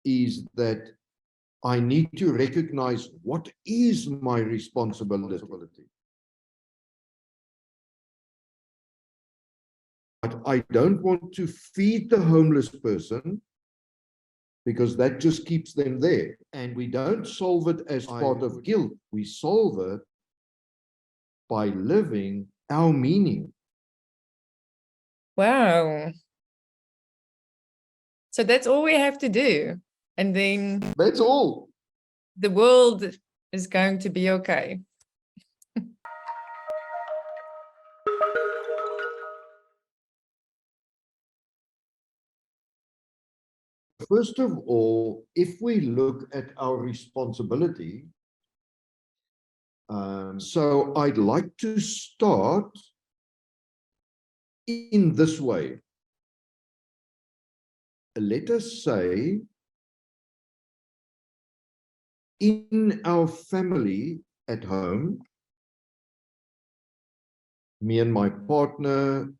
is that I need to recognize what is my responsibility. But I don't want to feed the homeless person because that just keeps them there. And we don't solve it as part of guilt. We solve it by living our meaning. Wow. So that's all we have to do. And then That's all. the world is going to be okay. First of all, if we look at our responsibility, so I'd like to start in this way. Let us say, in our family at home, me and my partner,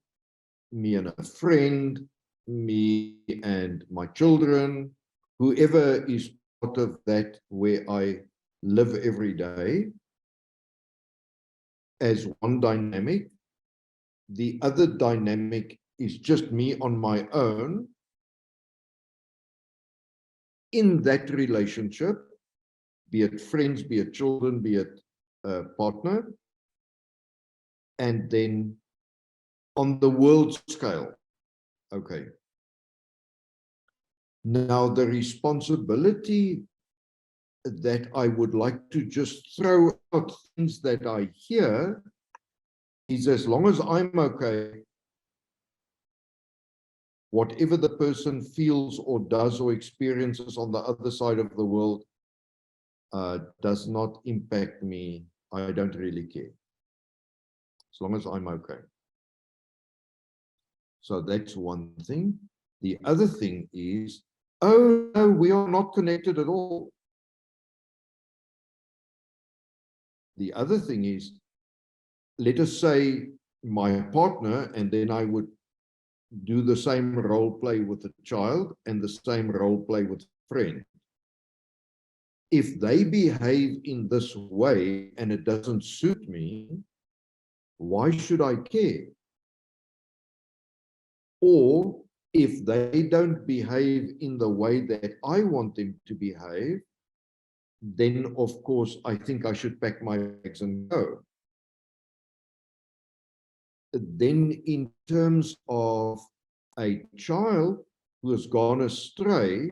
me and a friend, me and my children, whoever is part of that where I live every day, as one dynamic. The other dynamic is just me on my own. In that relationship, be it friends, be it children, be it a partner, and then on the world scale. Okay. Now, the responsibility that I would like to just throw out things that I hear is, as long as I'm okay, whatever the person feels or does or experiences on the other side of the world does not impact me. I don't really care, as long as I'm okay. So that's one thing. The other thing is, oh no, we are not connected at all. The other thing is, let us say my partner, and then I would do the same role play with a child and the same role play with a friend. If they behave in this way and it doesn't suit me, why should I care? Or if they don't behave in the way that I want them to behave, then of course I think I should pack my bags and go. Then in terms of a child who has gone astray,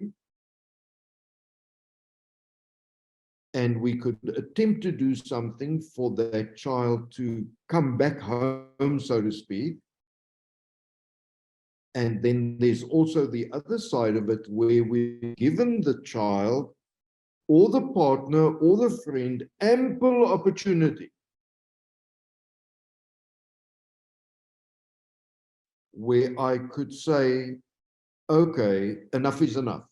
and we could attempt to do something for that child to come back home, so to speak. And then there's also the other side of it, where we've given the child or the partner or the friend ample opportunity, where I could say, okay, enough is enough.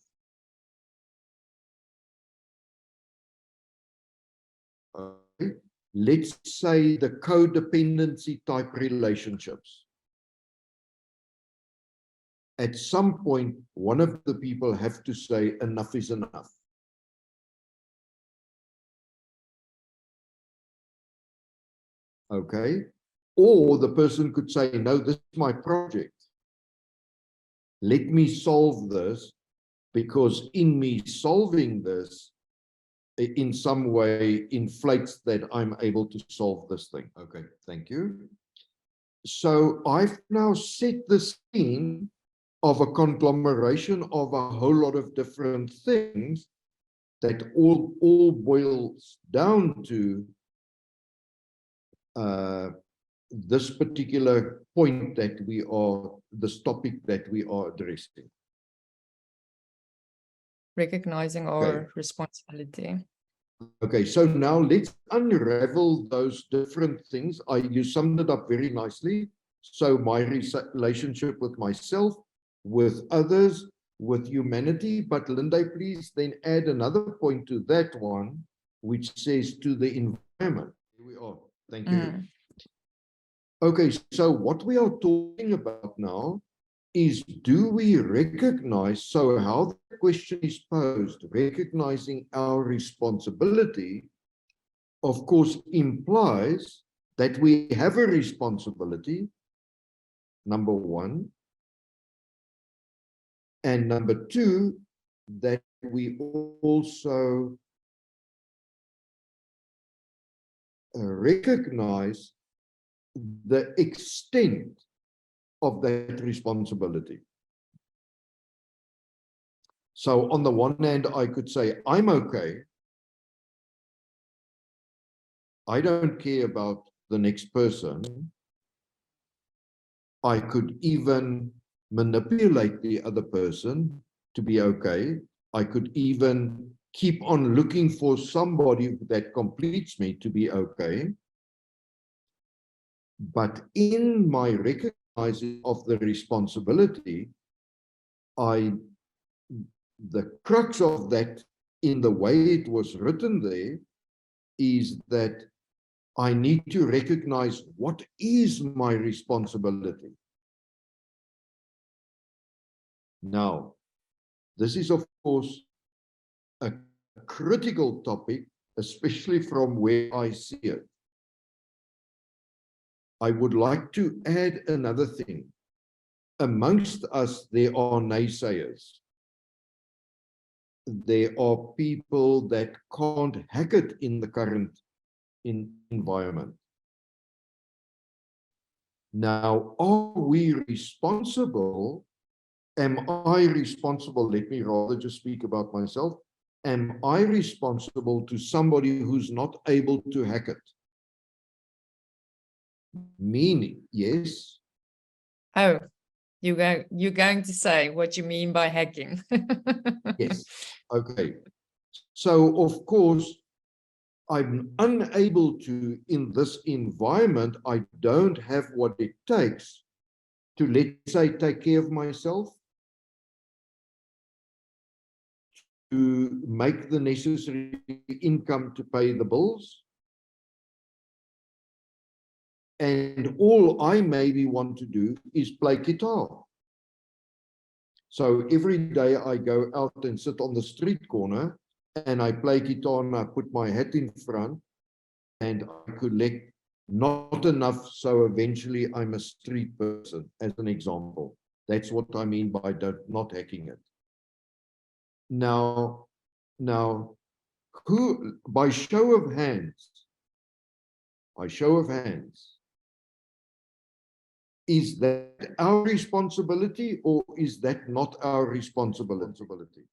Okay. Let's say the codependency type relationships. At some point, one of the people have to say enough is enough. Okay. Or the person could say, no, this is my project. Let me solve this, because in me solving this, in some way inflates that I'm able to solve this thing. Okay, thank you. So I've now set the scene of a conglomeration of a whole lot of different things that all boils down to this particular point that we are, this topic that we are addressing. Recognizing our responsibility. Okay, so now let's unravel those different things. You summed it up very nicely. So my relationship with myself, with others, with humanity. But Linde, please then add another point to that one, which says to the environment. Here we are. Thank you. Okay, so what we are talking about now is, do we recognize, so how the question is posed, recognizing our responsibility, of course, implies that we have a responsibility, number one, and number two, that we also recognize the extent of that responsibility. So on the one hand, I could say, I'm okay. I don't care about the next person. I could even manipulate the other person to be okay. I could even keep on looking for somebody that completes me to be okay. But in my recognizing of the responsibility, the crux of that, in the way it was written there, is that I need to recognize what is my responsibility. Now, this is, of course, a critical topic, especially from where I see it. I would like to add another thing. Amongst us, there are naysayers. There are people that can't hack it in the current environment. Now, are we responsible? Am I responsible? Let me rather just speak about myself. Am I responsible to somebody who's not able to hack it? Meaning, yes. Oh, you're going to say what you mean by hacking. Yes. Okay. So, of course, I'm unable to, in this environment, I don't have what it takes to, let's say, take care of myself, to make the necessary income to pay the bills. And all I maybe want to do is play guitar. So every day I go out and sit on the street corner and I play guitar and I put my hat in front and I collect not enough, so eventually I'm a street person, as an example. That's what I mean by not hacking it. Now, who, by show of hands, is that our responsibility or is that not our responsibility?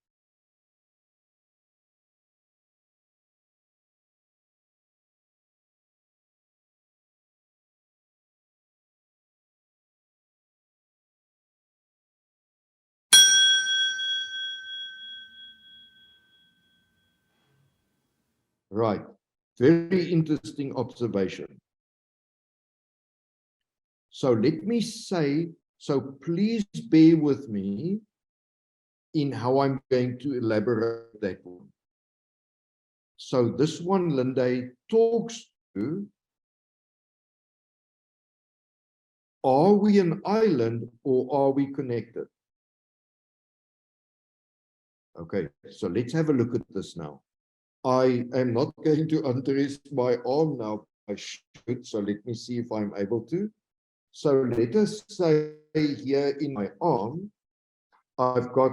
Right. Very interesting observation. So let me say, so please bear with me in how I'm going to elaborate that one. So this one, Linde, talks to, are we an island or are we connected? Okay, so let's have a look at this now. I am not going to undress my arm now. I should, so let me see if I'm able to. So let us say here in my arm, I've got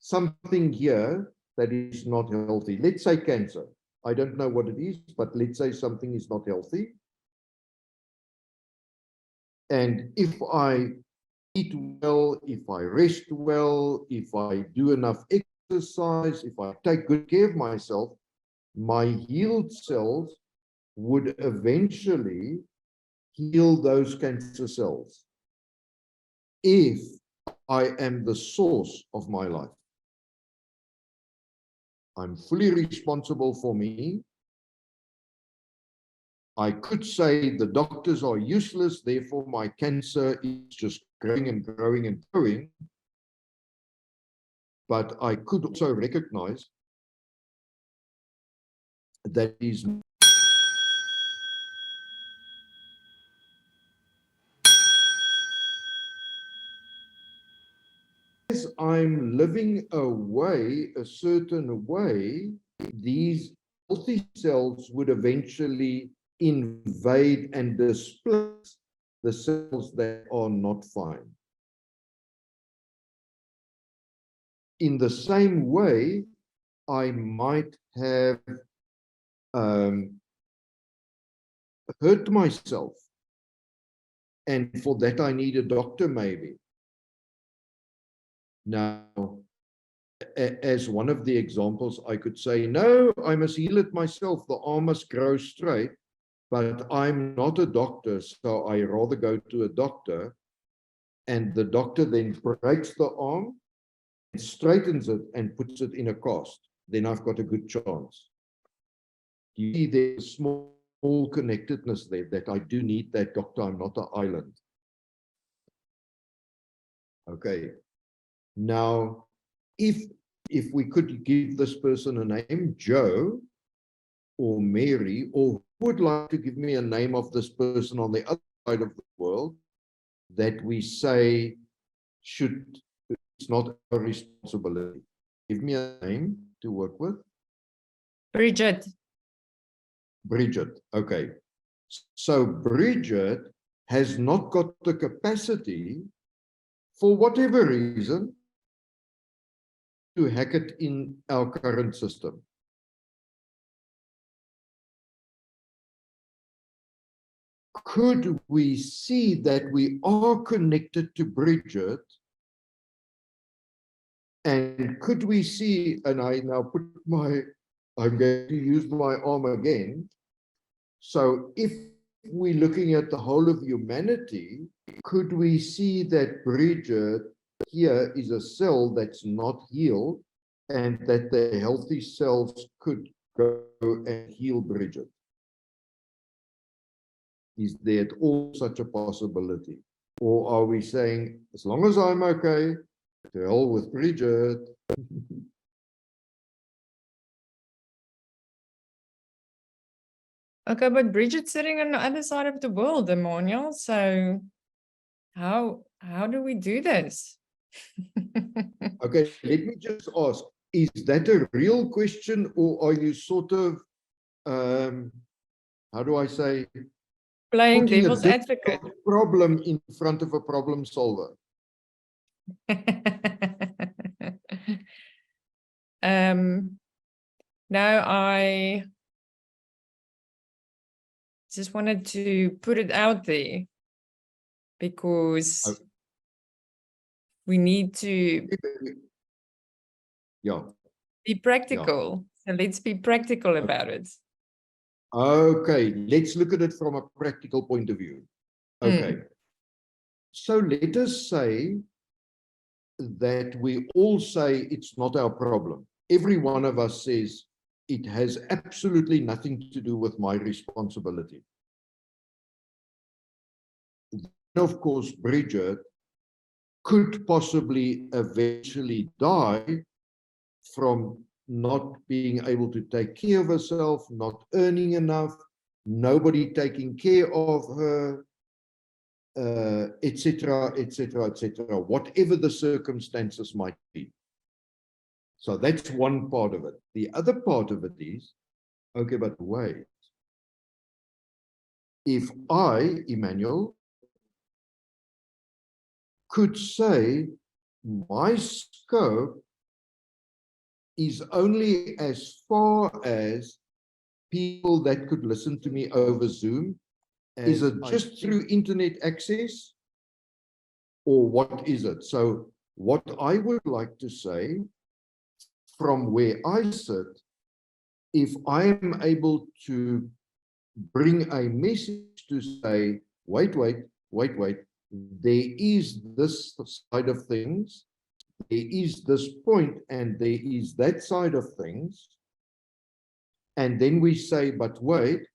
something here that is not healthy. Let's say cancer. I don't know what it is, but let's say something is not healthy. And if I eat well, if I rest well, if I do enough exercise, if I take good care of myself, my healed cells would eventually heal those cancer cells if I am the source of my life. I'm fully responsible for me. I could say the doctors are useless, therefore my cancer is just growing and growing and growing. But I could also recognize that is as I'm living away a certain way, these healthy cells would eventually invade and displace the cells that are not fine. In the same way, I might have hurt myself, and for that I need a doctor maybe. Now, as one of the examples, I could say, no, I must heal it myself. The arm must grow straight, but I'm not a doctor, so I rather go to a doctor, and the doctor then breaks the arm, straightens it, and puts it in a cast. Then I've got a good chance. You see, there's a small connectedness there that I do need that doctor. I'm not an island. Okay. Now, if we could give this person a name, Joe or Mary, or who would like to give me a name of this person on the other side of the world that we say it's not our responsibility. Give me a name to work with. Bridget. Bridget, okay. So Bridget has not got the capacity, for whatever reason, to hack it in our current system. Could we see that we are connected to Bridget? And could we see, and I now put I'm going to use my arm again. So if we're looking at the whole of humanity, could we see that Bridget here is a cell that's not healed, and that the healthy cells could go and heal Bridget? Is there at all such a possibility? Or are we saying, as long as I'm okay, to hell with Bridget? Okay, but Bridget's sitting on the other side of the world, Emmanuel. So how do we do this? Okay, let me just ask, is that a real question, or are you sort of, how do I say, Playing putting a devil's advocate. difficult problem in front of a problem solver? Now I just wanted to put it out there because we need to be practical. So let's be practical about it. Okay, let's look at it from a practical point of view. Okay. So let us say that we all say it's not our problem. Every one of us says it has absolutely nothing to do with my responsibility. Then, of course, Bridget could possibly eventually die from not being able to take care of herself, not earning enough, nobody taking care of her, etc., etc., etc., whatever the circumstances might be. So that's one part of it. The other part of it is, okay, but wait. If I, Emmanuel, could say my scope is only as far as people that could listen to me over Zoom, is it just through internet access, or what is it? So what I would like to say, from where I sit, if I am able to bring a message to say, wait, there is this side of things, there is this point, and there is that side of things, and then we say, but wait,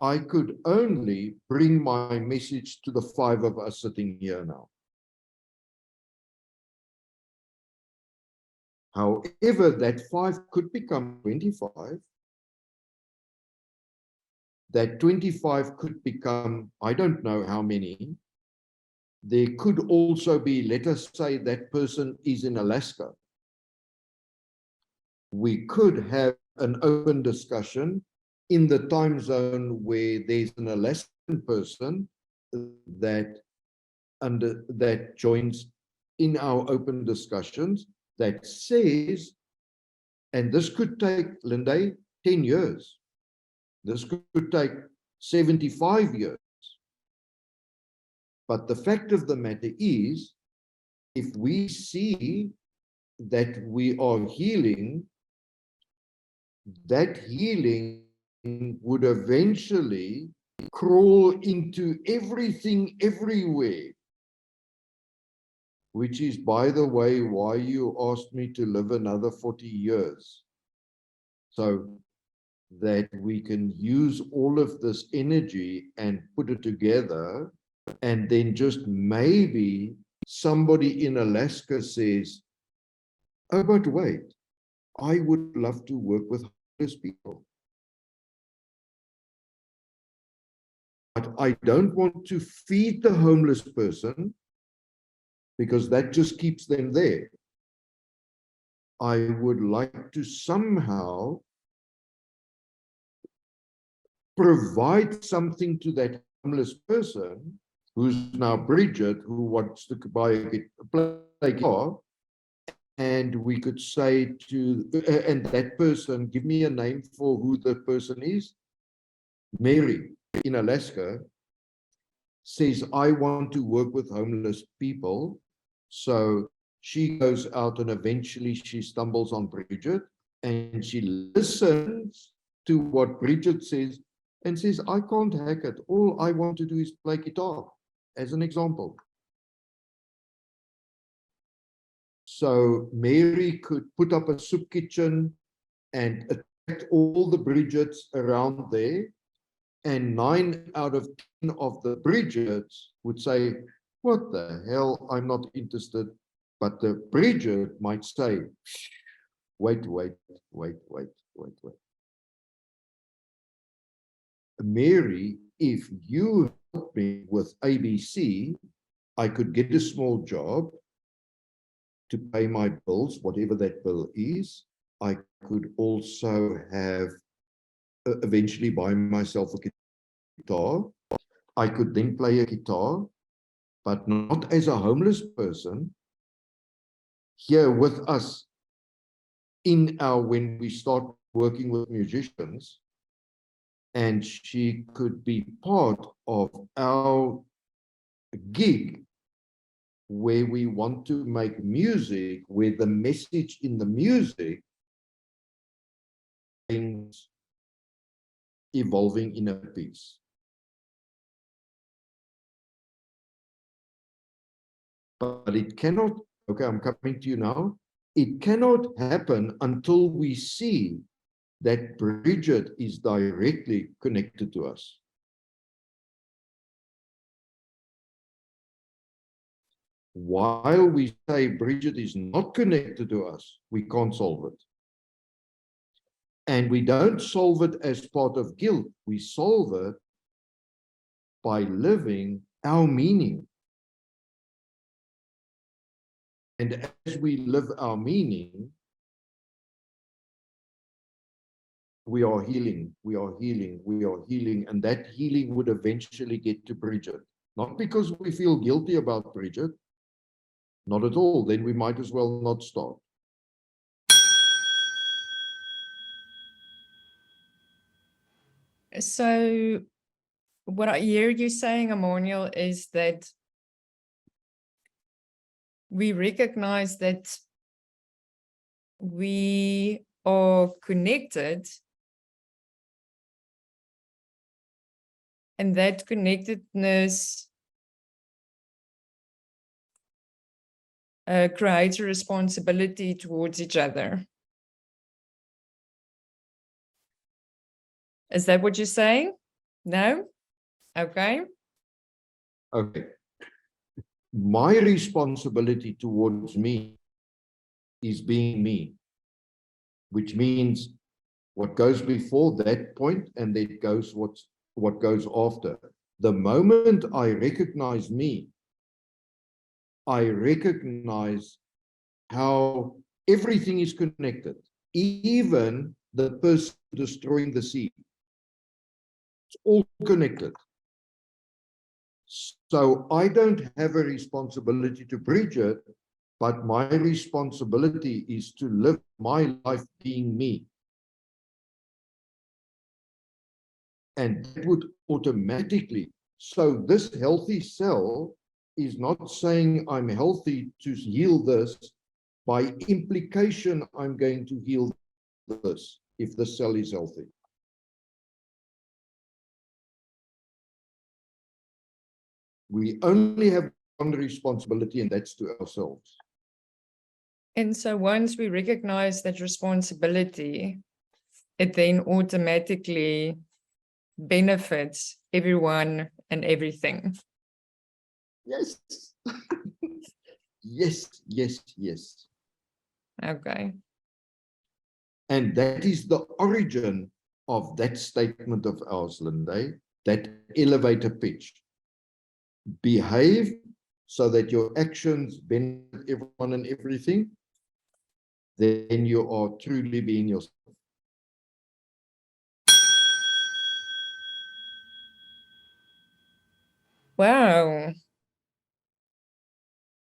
I could only bring my message to the 5 of us sitting here now. However, that 5 could become 25. That 25 could become, I don't know how many, there could also be, let us say that person is in Alaska. We could have an open discussion in the time zone where there's an Alaskan person that joins in our open discussions that says, and this could take, Linde, 10 years. This could take 75 years. But the fact of the matter is, if we see that we are healing, that healing would eventually crawl into everything everywhere, which is, by the way, why you asked me to live another 40 years. So that we can use all of this energy and put it together, and then just maybe somebody in Alaska says, oh, but wait, I would love to work with homeless people. But I don't want to feed the homeless person because that just keeps them there. I would like to somehow provide something to that homeless person who's now Bridget, who wants to play guitar, and we could say to, and that person, give me a name for who the person is. Mary in Alaska says, I want to work with homeless people. So she goes out and eventually she stumbles on Bridget and she listens to what Bridget says and says, I can't hack it. All I want to do is play guitar, as an example. So Mary could put up a soup kitchen and attract all the Bridgets around there. And 9 out of 10 of the Bridgets would say, what the hell, I'm not interested. But the Bridget might say, wait. Mary, if you help me with ABC, I could get a small job to pay my bills, whatever that bill is. I could also have eventually buy myself a guitar. I could then play a guitar, but not as a homeless person here with us when we start working with musicians, and she could be part of our gig where we want to make music, where the message in the music is evolving in a piece. But it cannot, okay, I'm coming to you now. It cannot happen until we see that Bridget is directly connected to us. While we say Bridget is not connected to us, we can't solve it. And we don't solve it as part of guilt. We solve it by living our meaning. And as we live our meaning, we are healing, and that healing would eventually get to Bridget. Not because we feel guilty about Bridget, not at all, then we might as well not start. So what I hear you saying, Emmanuel, is that we recognize that we are connected, and that connectedness creates a responsibility towards each other. Is that what you're saying? No? Okay. Okay. My responsibility towards me is being me, which means what goes before that point, and then goes what goes after. The moment I recognize me, I recognize how everything is connected, even the person destroying the seed. It's all connected. So I don't have a responsibility to bridge it, but my responsibility is to live my life being me. And that would automatically, so this healthy cell is not saying I'm healthy to heal this. By implication, I'm going to heal this if the cell is healthy. We only have one responsibility, and that's to ourselves. And so once we recognize that responsibility, it then automatically benefits everyone and everything. Yes. Yes, yes, yes. Okay. And that is the origin of that statement of ours, Linde, that elevator pitch. Behave so that your actions benefit everyone and everything, then you are truly being yourself. Wow.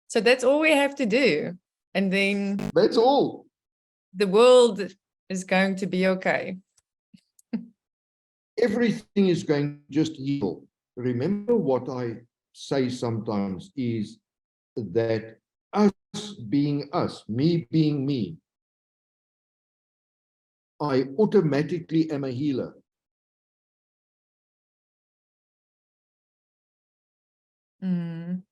So that's all we have to do. And then That's all. the world is going to be okay. Everything is going to just heal. Remember what I say sometimes is that us being us, me being me, I automatically am a healer. Mm.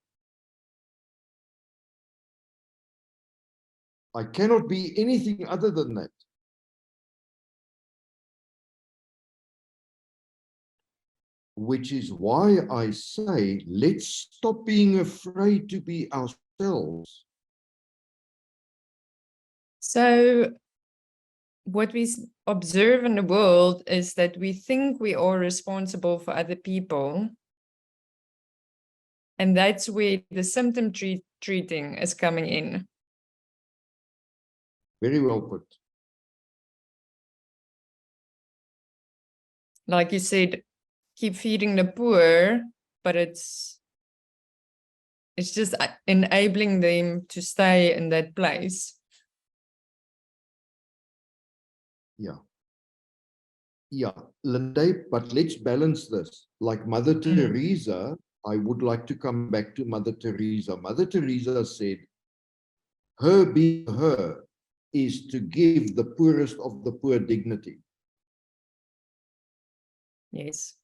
I cannot be anything other than that. Which is why I say, let's stop being afraid to be ourselves. So what we observe in the world is that we think we are responsible for other people. And that's where the symptom treating is coming in. Very well put. Like you said, keep feeding the poor, but it's just enabling them to stay in that place. Yeah. Yeah, Linde, but let's balance this. Like Mother Teresa, I would like to come back to Mother Teresa. Mother Teresa said, her being her is to give the poorest of the poor dignity. Yes.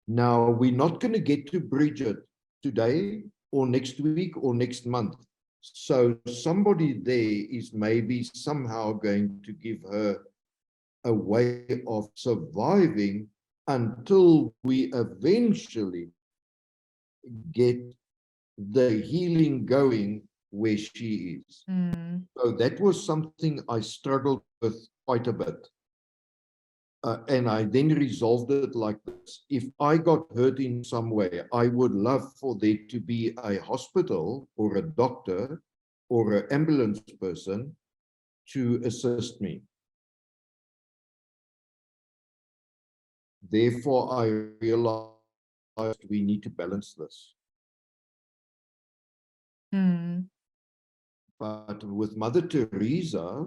Now, we're not going to get to Bridget today or next week or next month. So somebody there is maybe somehow going to give her a way of surviving until we eventually get the healing going where she is. Mm. So that was something I struggled with quite a bit. And I then resolved it like this. If I got hurt in some way, I would love for there to be a hospital or a doctor or an ambulance person to assist me. Therefore, I realized we need to balance this. Mm. But with Mother Teresa,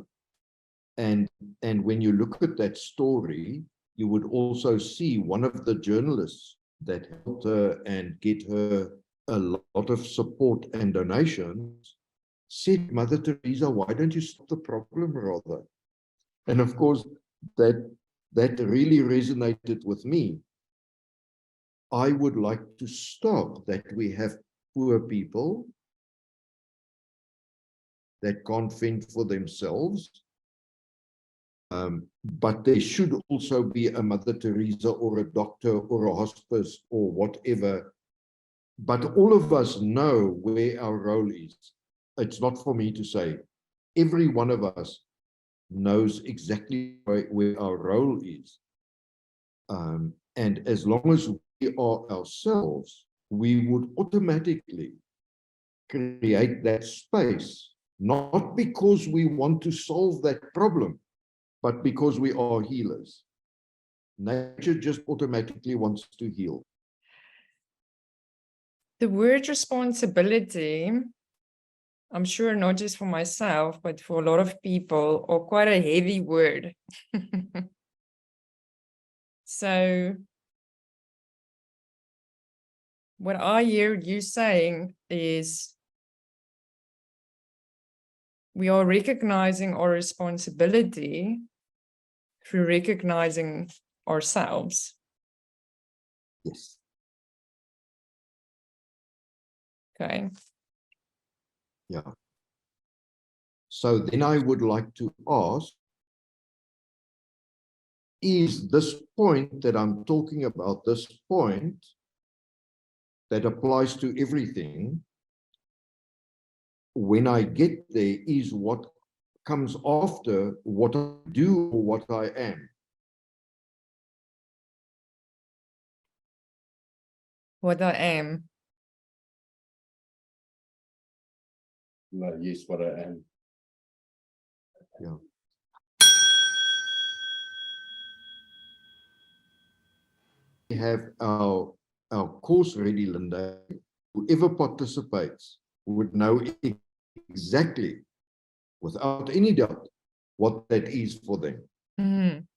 and when you look at that story, you would also see one of the journalists that helped her and get her a lot of support and donations said, Mother Teresa, why don't you stop the problem rather? And of course, that really resonated with me. I would like to stop that we have poor people that can't fend for themselves. But there should also be a Mother Teresa or a doctor or a hospice or whatever. But all of us know where our role is. It's not for me to say. Every one of us knows exactly where our role is. And as long as we are ourselves, we would automatically create that space, not because we want to solve that problem, but because we are healers. Nature just automatically wants to heal. The word responsibility, I'm sure not just for myself, but for a lot of people, are quite a heavy word. So what I hear you saying is we are recognizing our responsibility through recognizing ourselves. Yes. Okay. Yeah. So then I would like to ask, is this point that I'm talking about, this point that applies to everything, when I get there, is what comes after what I do or what I am? What I am. No, yes, what I am. Yeah. We have our course ready, Linda. Whoever participates would know exactly, without any doubt, what that is for them. Mhm.